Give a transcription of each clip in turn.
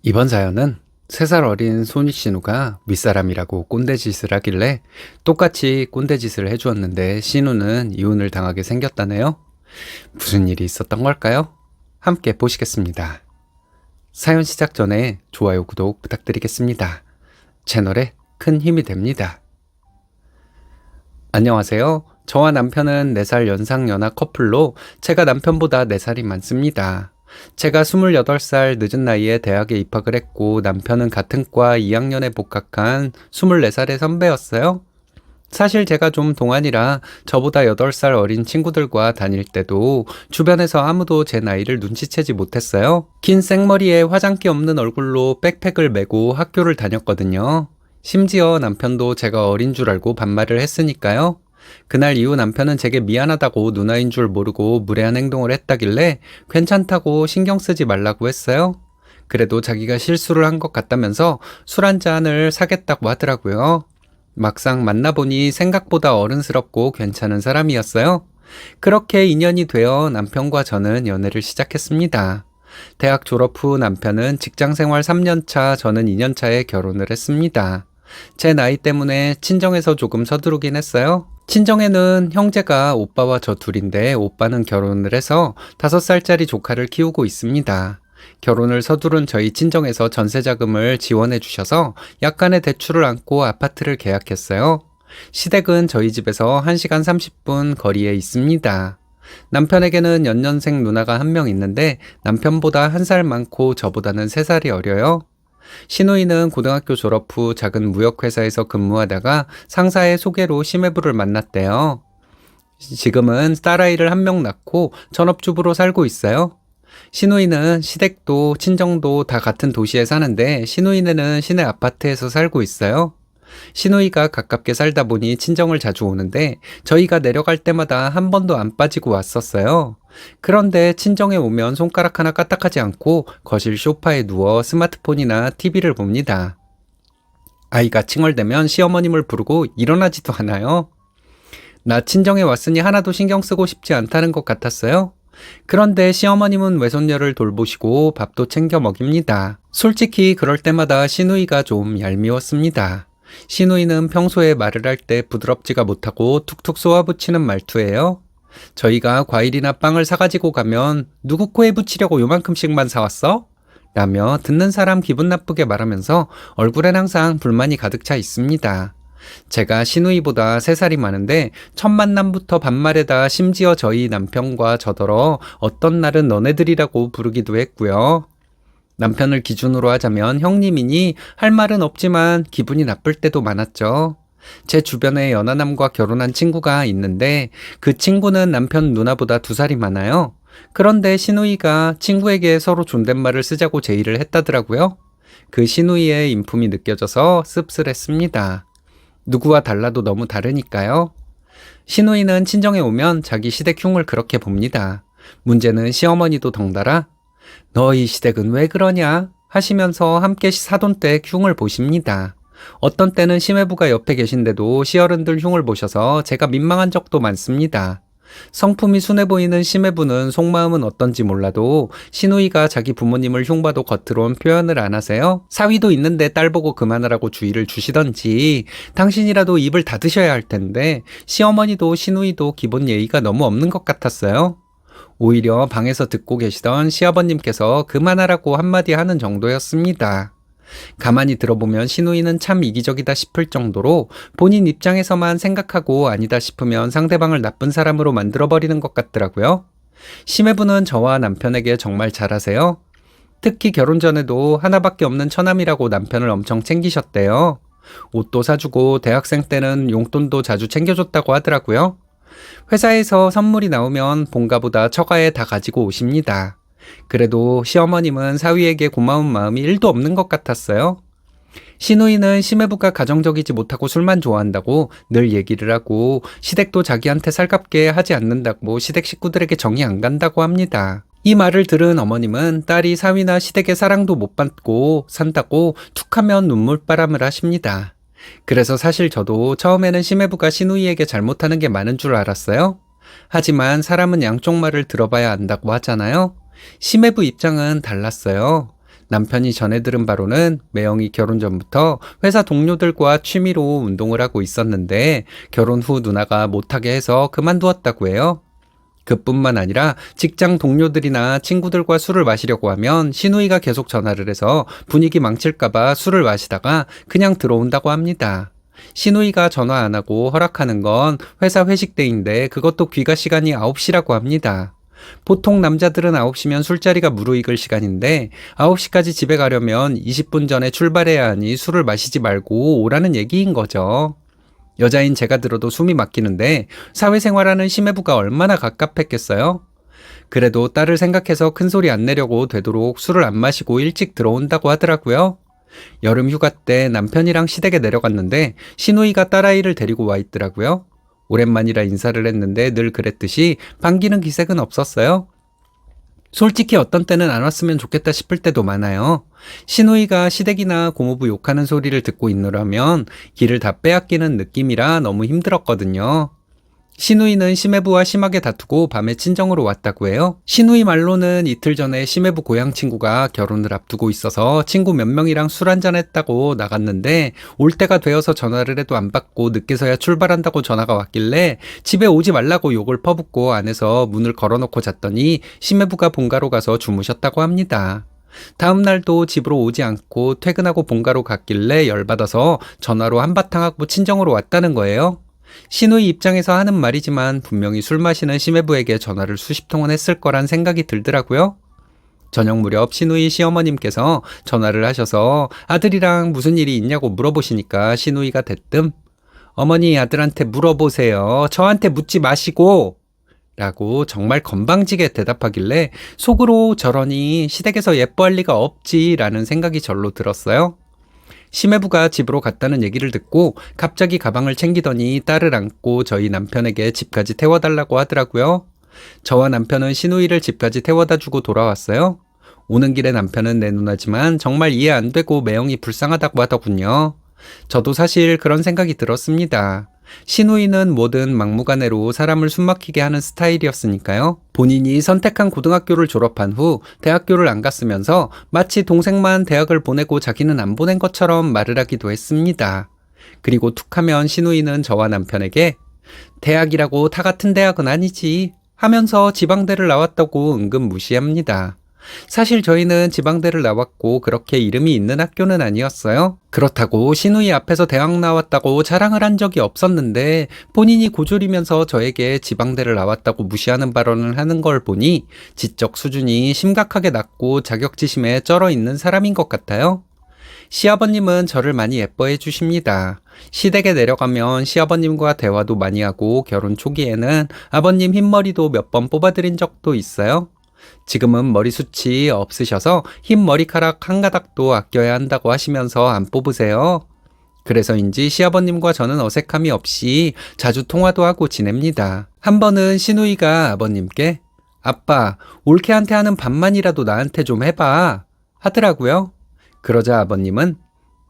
이번 사연은 3살 어린 손익신우가 윗사람이라고 꼰대짓을 하길래 똑같이 꼰대짓을 해주었는데 신우는 이혼을 당하게 생겼다네요. 무슨 일이 있었던 걸까요? 함께 보시겠습니다. 사연 시작 전에 좋아요, 구독 부탁드리겠습니다. 채널에 큰 힘이 됩니다. 안녕하세요. 저와 남편은 4살 연상 연하 커플로 제가 남편보다 4살이 많습니다. 제가 28살 늦은 나이에 대학에 입학을 했고 남편은 같은 과 2학년에 복학한 24살의 선배였어요. 사실 제가 좀 동안이라 저보다 8살 어린 친구들과 다닐 때도 주변에서 아무도 제 나이를 눈치채지 못했어요. 긴 생머리에 화장기 없는 얼굴로 백팩을 메고 학교를 다녔거든요. 심지어 남편도 제가 어린 줄 알고 반말을 했으니까요. 그날 이후 남편은 제게 미안하다고 누나인 줄 모르고 무례한 행동을 했다길래 괜찮다고 신경 쓰지 말라고 했어요. 그래도 자기가 실수를 한 것 같다면서 술 한 잔을 사겠다고 하더라고요. 막상 만나보니 생각보다 어른스럽고 괜찮은 사람이었어요. 그렇게 인연이 되어 남편과 저는 연애를 시작했습니다. 대학 졸업 후 남편은 직장생활 3년차, 저는 2년차에 결혼을 했습니다. 제 나이 때문에 친정에서 조금 서두르긴 했어요. 친정에는 형제가 오빠와 저 둘인데 오빠는 결혼을 해서 5살짜리 조카를 키우고 있습니다. 결혼을 서두른 저희 친정에서 전세자금을 지원해 주셔서 약간의 대출을 안고 아파트를 계약했어요. 시댁은 저희 집에서 1시간 30분 거리에 있습니다. 남편에게는 연년생 누나가 한 명 있는데 남편보다 1살 많고 저보다는 3살이 어려요. 신우이는 고등학교 졸업 후 작은 무역회사에서 근무하다가 상사의 소개로 심해부를 만났대요. 지금은 딸아이를 1명 낳고 전업주부로 살고 있어요. 신우이는 시댁도 친정도 다 같은 도시에 사는데 신우이네는 시내 아파트에서 살고 있어요. 신우이가 가깝게 살다 보니 친정을 자주 오는데 저희가 내려갈 때마다 한 번도 안 빠지고 왔었어요. 그런데 친정에 오면 손가락 하나 까딱하지 않고 거실 소파에 누워 스마트폰이나 TV를 봅니다. 아이가 칭얼대면 시어머님을 부르고 일어나지도 않아요. 나 친정에 왔으니 하나도 신경 쓰고 싶지 않다는 것 같았어요. 그런데 시어머님은 외손녀를 돌보시고 밥도 챙겨 먹입니다. 솔직히 그럴 때마다 신우이가 좀 얄미웠습니다. 신우이는 평소에 말을 할 때 부드럽지가 못하고 툭툭 쏘아붙이는 말투예요. 저희가 과일이나 빵을 사가지고 가면 누구 코에 붙이려고 요만큼씩만 사왔어? 라며 듣는 사람 기분 나쁘게 말하면서 얼굴엔 항상 불만이 가득 차 있습니다. 제가 신우이보다 3살이 많은데 첫 만남부터 반말에다 심지어 저희 남편과 저더러 어떤 날은 너네들이라고 부르기도 했고요. 남편을 기준으로 하자면 형님이니 할 말은 없지만 기분이 나쁠 때도 많았죠. 제 주변에 연하남과 결혼한 친구가 있는데 그 친구는 남편 누나보다 2살이 많아요. 그런데 신우이가 친구에게 서로 존댓말을 쓰자고 제의를 했다더라고요. 그 신우이의 인품이 느껴져서 씁쓸했습니다. 누구와 달라도 너무 다르니까요. 신우이는 친정에 오면 자기 시댁 흉을 그렇게 봅니다. 문제는 시어머니도 덩달아 너희 시댁은 왜 그러냐 하시면서 함께 사돈댁 흉을 보십니다. 어떤 때는 심해부가 옆에 계신데도 시어른들 흉을 보셔서 제가 민망한 적도 많습니다. 성품이 순해 보이는 심해부는 속마음은 어떤지 몰라도 신우이가 자기 부모님을 흉봐도 겉으론 표현을 안 하세요. 사위도 있는데 딸 보고 그만하라고 주의를 주시던지 당신이라도 입을 닫으셔야 할 텐데 시어머니도 신우이도 기본 예의가 너무 없는 것 같았어요. 오히려 방에서 듣고 계시던 시아버님께서 그만하라고 한마디 하는 정도였습니다. 가만히 들어보면 신우이는 참 이기적이다 싶을 정도로 본인 입장에서만 생각하고 아니다 싶으면 상대방을 나쁜 사람으로 만들어버리는 것 같더라고요. 심해부는 저와 남편에게 정말 잘하세요. 특히 결혼 전에도 하나밖에 없는 처남이라고 남편을 엄청 챙기셨대요. 옷도 사주고 대학생 때는 용돈도 자주 챙겨줬다고 하더라고요. 회사에서 선물이 나오면 본가보다 처가에 다 가지고 오십니다. 그래도 시어머님은 사위에게 고마운 마음이 1도 없는 것 같았어요. 신우이는 심해부가 가정적이지 못하고 술만 좋아한다고 늘 얘기를 하고 시댁도 자기한테 살갑게 하지 않는다고 시댁 식구들에게 정이 안 간다고 합니다. 이 말을 들은 어머님은 딸이 사위나 시댁의 사랑도 못 받고 산다고 툭하면 눈물바람을 하십니다. 그래서 사실 저도 처음에는 심해부가 신우이에게 잘못하는 게 많은 줄 알았어요. 하지만 사람은 양쪽 말을 들어봐야 안다고 하잖아요. 심해부 입장은 달랐어요. 남편이 전해 들은 바로는 매형이 결혼 전부터 회사 동료들과 취미로 운동을 하고 있었는데 결혼 후 누나가 못하게 해서 그만두었다고 해요. 그뿐만 아니라 직장 동료들이나 친구들과 술을 마시려고 하면 시누이가 계속 전화를 해서 분위기 망칠까봐 술을 마시다가 그냥 들어온다고 합니다. 시누이가 전화 안 하고 허락하는 건 회사 회식 때인데 그것도 귀가 시간이 9시라고 합니다. 보통 남자들은 9시면 술자리가 무르익을 시간인데 9시까지 집에 가려면 20분 전에 출발해야 하니 술을 마시지 말고 오라는 얘기인 거죠. 여자인 제가 들어도 숨이 막히는데 사회생활하는 심해부가 얼마나 갑갑했겠어요? 그래도 딸을 생각해서 큰소리 안 내려고 되도록 술을 안 마시고 일찍 들어온다고 하더라고요. 여름 휴가 때 남편이랑 시댁에 내려갔는데 시누이가 딸아이를 데리고 와 있더라고요. 오랜만이라 인사를 했는데 늘 그랬듯이 반기는 기색은 없었어요. 솔직히 어떤 때는 안 왔으면 좋겠다 싶을 때도 많아요. 시누이가 시댁이나 고모부 욕하는 소리를 듣고 있느라면 길을 다 빼앗기는 느낌이라 너무 힘들었거든요. 시누이는 심해부와 심하게 다투고 밤에 친정으로 왔다고 해요. 시누이 말로는 이틀 전에 심해부 고향 친구가 결혼을 앞두고 있어서 친구 몇 명이랑 술 한잔 했다고 나갔는데 올 때가 되어서 전화를 해도 안 받고 늦게서야 출발한다고 전화가 왔길래 집에 오지 말라고 욕을 퍼붓고 안에서 문을 걸어놓고 잤더니 심해부가 본가로 가서 주무셨다고 합니다. 다음 날도 집으로 오지 않고 퇴근하고 본가로 갔길래 열받아서 전화로 한바탕 하고 친정으로 왔다는 거예요. 시누이 입장에서 하는 말이지만 분명히 술 마시는 심해부에게 전화를 수십 통은 했을 거란 생각이 들더라고요. 저녁 무렵 시누이 시어머님께서 전화를 하셔서 아들이랑 무슨 일이 있냐고 물어보시니까 시누이가 대뜸 어머니 아들한테 물어보세요. 저한테 묻지 마시고 라고 정말 건방지게 대답하길래 속으로 저러니 시댁에서 예뻐할 리가 없지 라는 생각이 절로 들었어요. 심해부가 집으로 갔다는 얘기를 듣고 갑자기 가방을 챙기더니 딸을 안고 저희 남편에게 집까지 태워달라고 하더라고요. 저와 남편은 시누이를 집까지 태워다 주고 돌아왔어요. 오는 길에 남편은 내 누나지만 정말 이해 안 되고 매형이 불쌍하다고 하더군요. 저도 사실 그런 생각이 들었습니다. 시누이는 뭐든 막무가내로 사람을 숨막히게 하는 스타일이었으니까요. 본인이 선택한 고등학교를 졸업한 후 대학교를 안 갔으면서 마치 동생만 대학을 보내고 자기는 안 보낸 것처럼 말을 하기도 했습니다. 그리고 툭하면 시누이는 저와 남편에게 대학이라고 다 같은 대학은 아니지 하면서 지방대를 나왔다고 은근 무시합니다. 사실 저희는 지방대를 나왔고 그렇게 이름이 있는 학교는 아니었어요. 그렇다고 시누이 앞에서 대학 나왔다고 자랑을 한 적이 없었는데 본인이 고졸이면서 저에게 지방대를 나왔다고 무시하는 발언을 하는 걸 보니 지적 수준이 심각하게 낮고 자격지심에 쩔어 있는 사람인 것 같아요. 시아버님은 저를 많이 예뻐해 주십니다. 시댁에 내려가면 시아버님과 대화도 많이 하고 결혼 초기에는 아버님 흰머리도 몇 번 뽑아드린 적도 있어요. 지금은 머리숱이 없으셔서 흰 머리카락 한 가닥도 아껴야 한다고 하시면서 안 뽑으세요. 그래서인지 시아버님과 저는 어색함이 없이 자주 통화도 하고 지냅니다. 한 번은 시누이가 아버님께 아빠, 올케한테 하는 반만이라도 나한테 좀 해봐 하더라고요. 그러자 아버님은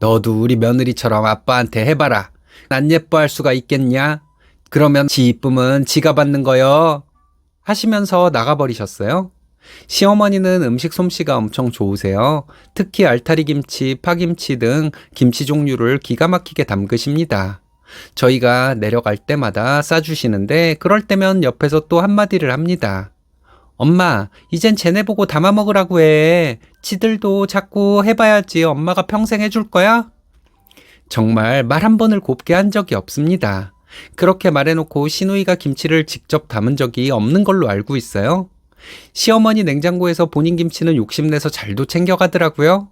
너도 우리 며느리처럼 아빠한테 해봐라. 안 예뻐할 수가 있겠냐? 그러면 지 이쁨은 지가 받는 거요. 하시면서 나가버리셨어요. 시어머니는 음식 솜씨가 엄청 좋으세요. 특히 알타리 김치, 파김치 등 김치 종류를 기가 막히게 담그십니다. 저희가 내려갈 때마다 싸주시는데 그럴 때면 옆에서 또 한마디를 합니다. 엄마, 이젠 쟤네 보고 담아 먹으라고 해. 지들도 자꾸 해봐야지 엄마가 평생 해줄 거야? 정말 말 한 번을 곱게 한 적이 없습니다. 그렇게 말해놓고 시누이가 김치를 직접 담은 적이 없는 걸로 알고 있어요. 시어머니 냉장고에서 본인 김치는 욕심내서 잘도 챙겨가더라고요.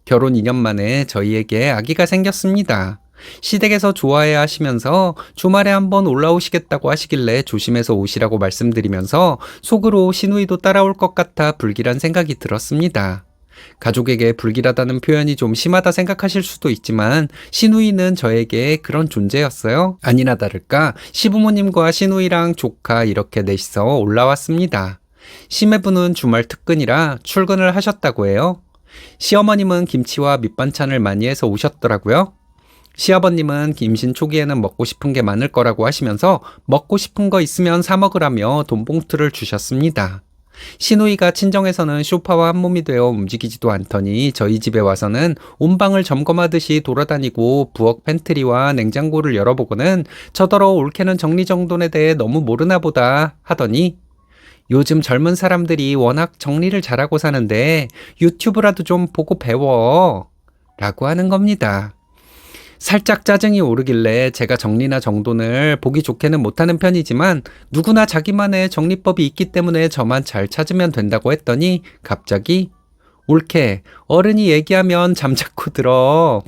결혼 2년 만에 저희에게 아기가 생겼습니다. 시댁에서 좋아해 하시면서 주말에 한번 올라오시겠다고 하시길래 조심해서 오시라고 말씀드리면서 속으로 시누이도 따라올 것 같아 불길한 생각이 들었습니다. 가족에게 불길하다는 표현이 좀 심하다 생각하실 수도 있지만 시누이는 저에게 그런 존재였어요. 아니나 다를까 시부모님과 시누이랑 조카 이렇게 넷이서 올라왔습니다. 심해부는 주말 특근이라 출근을 하셨다고 해요. 시어머님은 김치와 밑반찬을 많이 해서 오셨더라고요. 시아버님은 임신 초기에는 먹고 싶은 게 많을 거라고 하시면서 먹고 싶은 거 있으면 사 먹으라며 돈 봉투를 주셨습니다. 시누이가 친정에서는 소파와 한 몸이 되어 움직이지도 않더니 저희 집에 와서는 온 방을 점검하듯이 돌아다니고 부엌 팬트리와 냉장고를 열어보고는 저더러 올케는 정리정돈에 대해 너무 모르나 보다 하더니 요즘 젊은 사람들이 워낙 정리를 잘하고 사는데 유튜브라도 좀 보고 배워 라고 하는 겁니다. 살짝 짜증이 오르길래 제가 정리나 정돈을 보기 좋게는 못하는 편이지만 누구나 자기만의 정리법이 있기 때문에 저만 잘 찾으면 된다고 했더니 갑자기 올케 어른이 얘기하면 잠자코 들어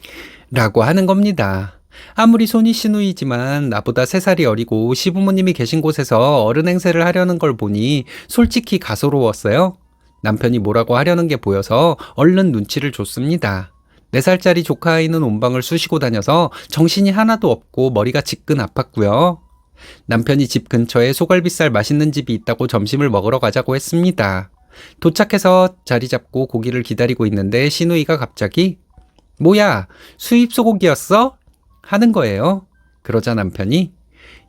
라고 하는 겁니다. 아무리 손이 시누이지만 나보다 3살이 어리고 시부모님이 계신 곳에서 어른 행세를 하려는 걸 보니 솔직히 가소로웠어요. 남편이 뭐라고 하려는 게 보여서 얼른 눈치를 줬습니다. 4살짜리 조카 아이는 온방을 쑤시고 다녀서 정신이 하나도 없고 머리가 지끈 아팠고요. 남편이 집 근처에 소갈비살 맛있는 집이 있다고 점심을 먹으러 가자고 했습니다. 도착해서 자리 잡고 고기를 기다리고 있는데 시누이가 갑자기 뭐야 수입 소고기였어? 하는 거예요. 그러자 남편이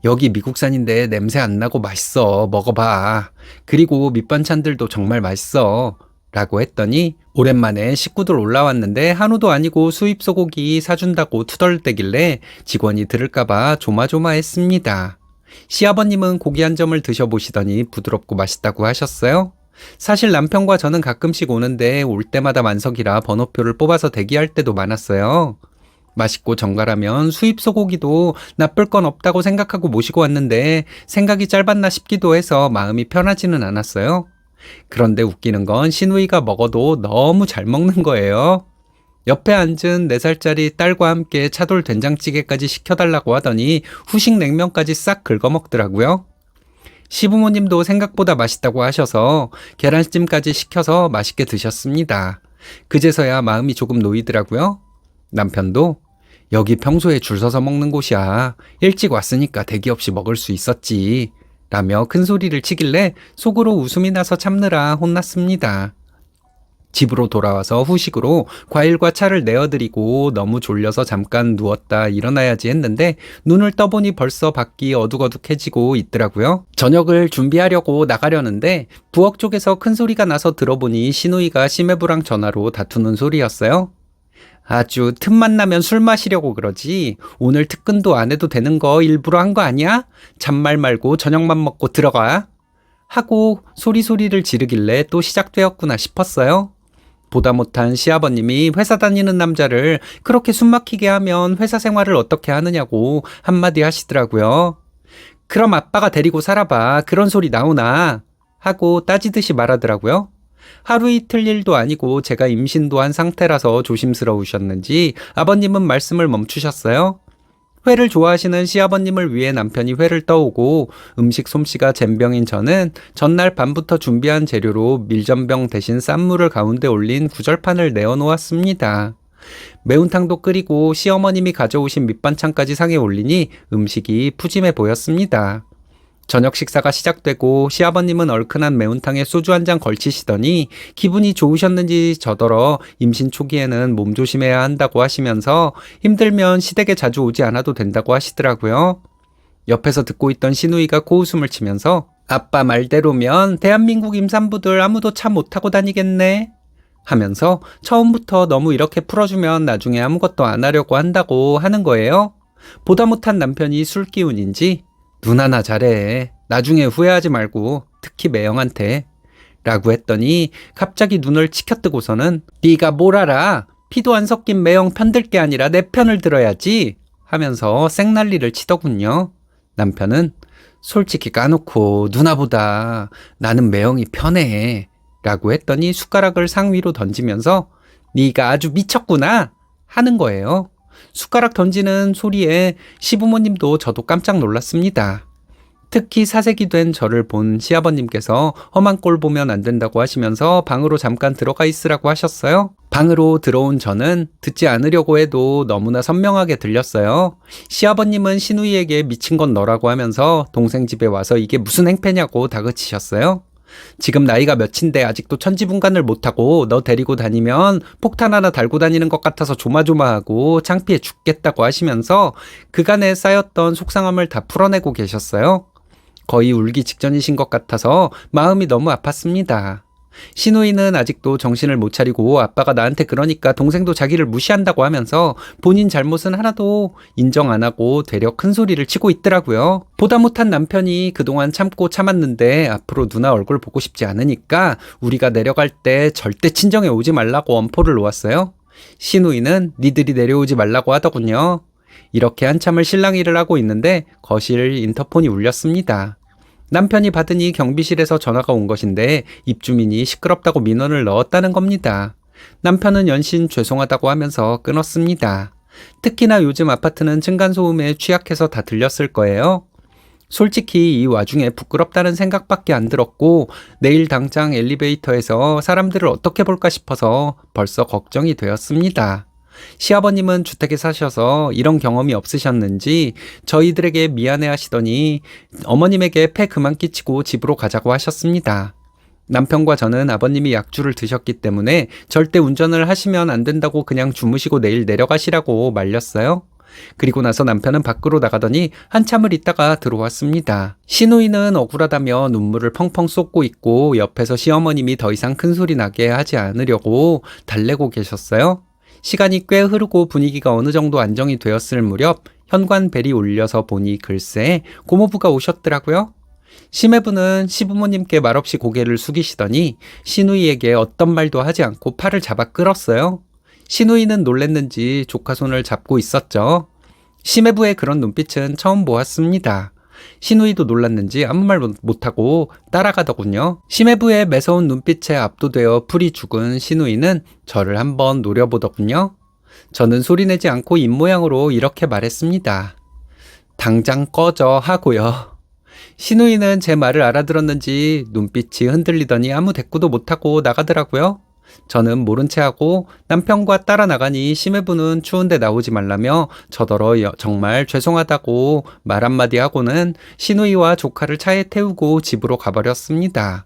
여기 미국산인데 냄새 안 나고 맛있어 먹어봐. 그리고 밑반찬들도 정말 맛있어 라고 했더니 오랜만에 식구들 올라왔는데 한우도 아니고 수입 소고기 사준다고 투덜대길래 직원이 들을까봐 조마조마했습니다. 시아버님은 고기 한 점을 드셔보시더니 부드럽고 맛있다고 하셨어요. 사실 남편과 저는 가끔씩 오는데 올 때마다 만석이라 번호표를 뽑아서 대기할 때도 많았어요. 맛있고 정갈하면 수입 소고기도 나쁠 건 없다고 생각하고 모시고 왔는데 생각이 짧았나 싶기도 해서 마음이 편하지는 않았어요. 그런데 웃기는 건 시누이가 먹어도 너무 잘 먹는 거예요. 옆에 앉은 4살짜리 딸과 함께 차돌 된장찌개까지 시켜달라고 하더니 후식 냉면까지 싹 긁어먹더라고요. 시부모님도 생각보다 맛있다고 하셔서 계란찜까지 시켜서 맛있게 드셨습니다. 그제서야 마음이 조금 놓이더라고요. 남편도 여기 평소에 줄 서서 먹는 곳이야. 일찍 왔으니까 대기 없이 먹을 수 있었지. 라며 큰 소리를 치길래 속으로 웃음이 나서 참느라 혼났습니다. 집으로 돌아와서 후식으로 과일과 차를 내어드리고 너무 졸려서 잠깐 누웠다 일어나야지 했는데 눈을 떠보니 벌써 밖이 어둑어둑해지고 있더라고요. 저녁을 준비하려고 나가려는데 부엌 쪽에서 큰 소리가 나서 들어보니 시누이가 시매부랑 전화로 다투는 소리였어요. 아주 틈만 나면 술 마시려고 그러지. 오늘 특근도 안 해도 되는 거 일부러 한 거 아니야? 잔말 말고 저녁만 먹고 들어가. 하고 소리를 지르길래 또 시작되었구나 싶었어요. 보다 못한 시아버님이 회사 다니는 남자를 그렇게 숨막히게 하면 회사 생활을 어떻게 하느냐고 한마디 하시더라고요. 그럼 아빠가 데리고 살아봐. 그런 소리 나오나? 하고 따지듯이 말하더라고요. 하루 이틀 일도 아니고 제가 임신도 한 상태라서 조심스러우셨는지 아버님은 말씀을 멈추셨어요. 회를 좋아하시는 시아버님을 위해 남편이 회를 떠오고 음식 솜씨가 젬병인 저는 전날 밤부터 준비한 재료로 밀전병 대신 쌈무를 가운데 올린 구절판을 내어놓았습니다. 매운탕도 끓이고 시어머님이 가져오신 밑반찬까지 상에 올리니 음식이 푸짐해 보였습니다. 저녁 식사가 시작되고 시아버님은 얼큰한 매운탕에 소주 한 잔 걸치시더니 기분이 좋으셨는지 저더러 임신 초기에는 몸 조심해야 한다고 하시면서 힘들면 시댁에 자주 오지 않아도 된다고 하시더라고요. 옆에서 듣고 있던 시누이가 코웃음을 치면서 아빠 말대로면 대한민국 임산부들 아무도 차 못타고 다니겠네 하면서 처음부터 너무 이렇게 풀어주면 나중에 아무것도 안 하려고 한다고 하는 거예요. 보다 못한 남편이 술 기운인지 눈 하나 잘해. 나중에 후회하지 말고 특히 매형한테 라고 했더니 갑자기 눈을 치켜뜨고서는 네가 뭘 알아? 피도 안 섞인 매형 편들 게 아니라 내 편을 들어야지 하면서 생난리를 치더군요. 남편은 솔직히 까놓고 누나보다 나는 매형이 편해 라고 했더니 숟가락을 상 위로 던지면서 네가 아주 미쳤구나 하는 거예요. 숟가락 던지는 소리에 시부모님도 저도 깜짝 놀랐습니다. 특히 사색이 된 저를 본 시아버님께서 험한 꼴 보면 안 된다고 하시면서 방으로 잠깐 들어가 있으라고 하셨어요. 방으로 들어온 저는 듣지 않으려고 해도 너무나 선명하게 들렸어요. 시아버님은 시누이에게 미친 건 너라고 하면서 동생 집에 와서 이게 무슨 행패냐고 다그치셨어요. 지금 나이가 몇인데 아직도 천지분간을 못하고 너 데리고 다니면 폭탄 하나 달고 다니는 것 같아서 조마조마하고 창피해 죽겠다고 하시면서 그간에 쌓였던 속상함을 다 풀어내고 계셨어요. 거의 울기 직전이신 것 같아서 마음이 너무 아팠습니다. 시누이는 아직도 정신을 못 차리고 아빠가 나한테 그러니까 동생도 자기를 무시한다고 하면서 본인 잘못은 하나도 인정 안 하고 되려 큰 소리를 치고 있더라고요. 보다 못한 남편이 그동안 참고 참았는데 앞으로 누나 얼굴 보고 싶지 않으니까 우리가 내려갈 때 절대 친정에 오지 말라고 엄포를 놓았어요. 시누이는 니들이 내려오지 말라고 하더군요. 이렇게 한참을 실랑이를 하고 있는데 거실 인터폰이 울렸습니다. 남편이 받으니 경비실에서 전화가 온 것인데 입주민이 시끄럽다고 민원을 넣었다는 겁니다. 남편은 연신 죄송하다고 하면서 끊었습니다. 특히나 요즘 아파트는 층간소음에 취약해서 다 들렸을 거예요. 솔직히 이 와중에 부끄럽다는 생각밖에 안 들었고 내일 당장 엘리베이터에서 사람들을 어떻게 볼까 싶어서 벌써 걱정이 되었습니다. 시아버님은 주택에 사셔서 이런 경험이 없으셨는지 저희들에게 미안해 하시더니 어머님에게 폐 그만 끼치고 집으로 가자고 하셨습니다. 남편과 저는 아버님이 약주를 드셨기 때문에 절대 운전을 하시면 안 된다고 그냥 주무시고 내일 내려가시라고 말렸어요. 그리고 나서 남편은 밖으로 나가더니 한참을 있다가 들어왔습니다. 시누이는 억울하다며 눈물을 펑펑 쏟고 있고 옆에서 시어머님이 더 이상 큰 소리 나게 하지 않으려고 달래고 계셨어요. 시간이 꽤 흐르고 분위기가 어느 정도 안정이 되었을 무렵 현관벨이 울려서 보니 글쎄 고모부가 오셨더라고요. 시매부는 시부모님께 말없이 고개를 숙이시더니 시누이에게 어떤 말도 하지 않고 팔을 잡아 끌었어요. 시누이는 놀랬는지 조카 손을 잡고 있었죠. 시매부의 그런 눈빛은 처음 보았습니다. 시누이도 놀랐는지 아무 말 못하고 따라가더군요. 시매부의 매서운 눈빛에 압도되어 풀이 죽은 시누이는 저를 한번 노려보더군요. 저는 소리내지 않고 입모양으로 이렇게 말했습니다. 당장 꺼져 하고요. 시누이는 제 말을 알아들었는지 눈빛이 흔들리더니 아무 대꾸도 못하고 나가더라고요. 저는 모른 채 하고 남편과 따라 나가니 시매부는 추운데 나오지 말라며 저더러 정말 죄송하다고 말 한마디 하고는 시누이와 조카를 차에 태우고 집으로 가버렸습니다.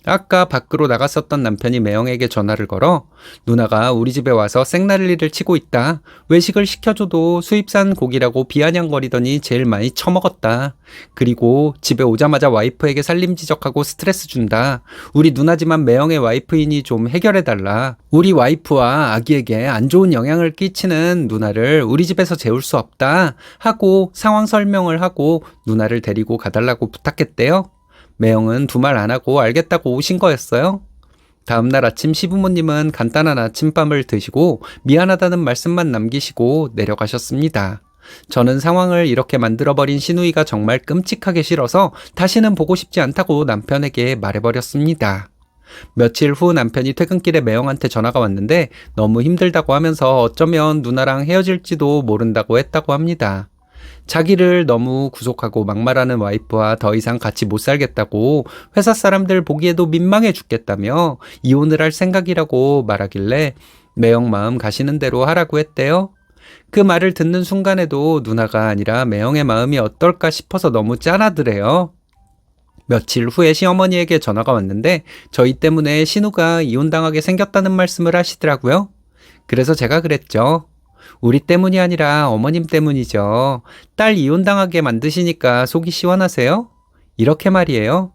아까 밖으로 나갔었던 남편이 매형에게 전화를 걸어 누나가 우리 집에 와서 생난리를 치고 있다. 외식을 시켜줘도 수입산 고기라고 비아냥거리더니 제일 많이 처먹었다. 그리고 집에 오자마자 와이프에게 살림지적하고 스트레스 준다. 우리 누나지만 매형의 와이프이니 좀 해결해달라. 우리 와이프와 아기에게 안 좋은 영향을 끼치는 누나를 우리 집에서 재울 수 없다. 하고 상황 설명을 하고 누나를 데리고 가달라고 부탁했대요. 매형은 두 말 안 하고 알겠다고 오신 거였어요. 다음날 아침 시부모님은 간단한 아침밥을 드시고 미안하다는 말씀만 남기시고 내려가셨습니다. 저는 상황을 이렇게 만들어버린 시누이가 정말 끔찍하게 싫어서 다시는 보고 싶지 않다고 남편에게 말해버렸습니다. 며칠 후 남편이 퇴근길에 매형한테 전화가 왔는데 너무 힘들다고 하면서 어쩌면 누나랑 헤어질지도 모른다고 했다고 합니다. 자기를 너무 구속하고 막말하는 와이프와 더 이상 같이 못 살겠다고 회사 사람들 보기에도 민망해 죽겠다며 이혼을 할 생각이라고 말하길래 매형 마음 가시는 대로 하라고 했대요. 그 말을 듣는 순간에도 누나가 아니라 매형의 마음이 어떨까 싶어서 너무 짠하더래요. 며칠 후에 시어머니에게 전화가 왔는데 저희 때문에 신우가 이혼당하게 생겼다는 말씀을 하시더라고요. 그래서 제가 그랬죠. 우리 때문이 아니라 어머님 때문이죠. 딸 이혼당하게 만드시니까 속이 시원하세요? 이렇게 말이에요.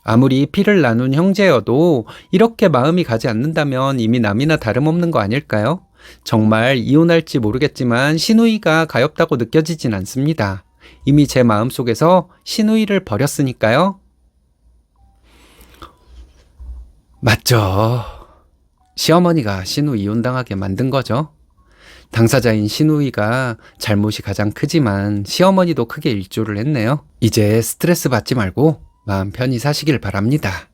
아무리 피를 나눈 형제여도 이렇게 마음이 가지 않는다면 이미 남이나 다름없는 거 아닐까요? 정말 이혼할지 모르겠지만 시누이가 가엾다고 느껴지진 않습니다. 이미 제 마음속에서 시누이를 버렸으니까요. 맞죠. 시어머니가 시누이 이혼당하게 만든 거죠. 당사자인 시누이가 잘못이 가장 크지만 시어머니도 크게 일조를 했네요. 이제 스트레스 받지 말고 마음 편히 사시길 바랍니다.